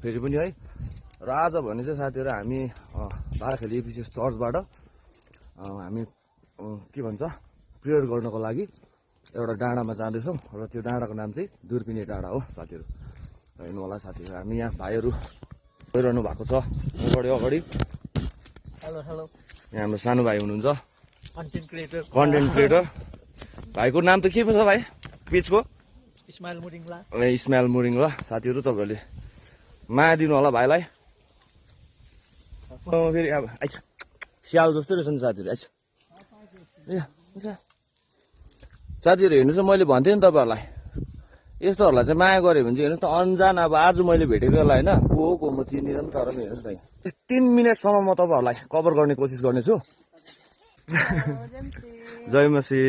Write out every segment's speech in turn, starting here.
फेरि पनि है। र आज भने चाहिँ साथीहरू हामी बाराखेली विशेष चर्चबाट हामी के भन्छ प्रेयर गर्नको लागि एउटा डाँडामा जाँदैछौँ र त्यो डाँडाको नाम चाहिँ दुर्पिने डाँडा हो साथीहरू। हेर्नु होला साथीहरू, हामी यहाँ भाइहरू गइरहनु भएको छ अगाडि। हेलो हेलो, यहाँ हाम्रो सानो भाइ हुनुहुन्छ कन्टेन्ट क्रिएटर। भाइको नाम त के पो छ भाइ पेजको? इस्माइल मुरिङला। इस्माइल मुरिङला। साथीहरू तपाईँहरूले माया दिनु होला भाइलाई। फेरि अब आइछ स्याल जस्तै रहेछ नि साथीहरू। आइछ ए साथीहरू हेर्नुहोस् न, मैले भन्थेँ नि तपाईँहरूलाई यस्तोहरूलाई चाहिँ माया गऱ्यो भने चाहिँ हेर्नुहोस् त अन्जान। अब आज मैले भेटेकोलाई होइन को म चिनिरहनु, तर पनि हेर्नुहोस् न 3 मिनटसम्म म तपाईँहरूलाई कभर गर्ने कोसिस गर्नेछु। जय मसी।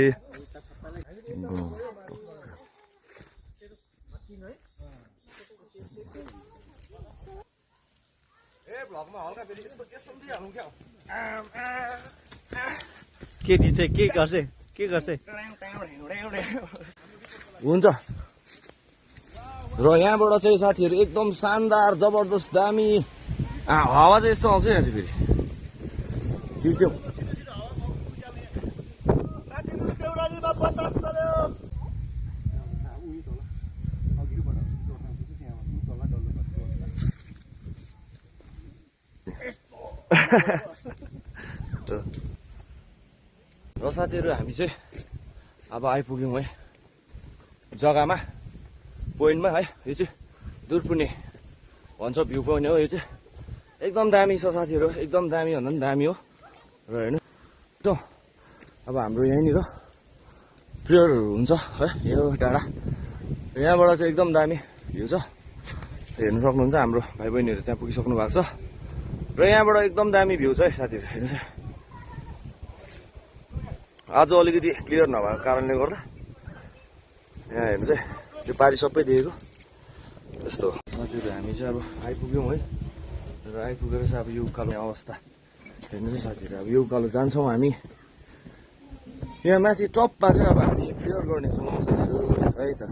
केटी चाहिँ के गर्छ हुन्छ। र यहाँबाट चाहिँ साथीहरू एकदम शानदार जबरजस्त दामी हावा चाहिँ यस्तो आउँछ यहाँ चाहिँ फेरि खिच्थ्यौँ। र साथीहरू हामी चाहिँ अब आइपुग्यौँ है जग्गामा, पोइन्टमा है। यो चाहिँ दुर्पिने भन्छ भ्यू पोइन्ट हो। यो चाहिँ एकदम दामी छ साथीहरू, एकदम दामी भन्दा पनि दामी हो। र हेर्नु त अब हाम्रो यहीँनिर प्रेयरहरू हुन्छ है। यो डाँडा यहाँबाट चाहिँ एकदम दामी भ्यू छ, हेर्नु सक्नुहुन्छ। हाम्रो भाइ बहिनीहरू त्यहाँ पुगिसक्नु भएको छ र यहाँबाट एकदम दामी भ्यू छ है साथीहरू। हेर्नुहोस् है, आज अलिकति क्लियर नभएको कारणले गर्दा यहाँ हेर्नु चाहिँ त्यो पारी सबै देखेको यस्तो साथीहरू। हामी चाहिँ अब आइपुग्यौँ है। र आइपुगेर चाहिँ अब यो उकालो अवस्था हेर्नु चाहिँ साथीहरू। अब यो उकालो जान्छौँ हामी। यहाँ माथि टपमा चाहिँ अब हामी प्रेयर गर्नेछौँ साथीहरू है त।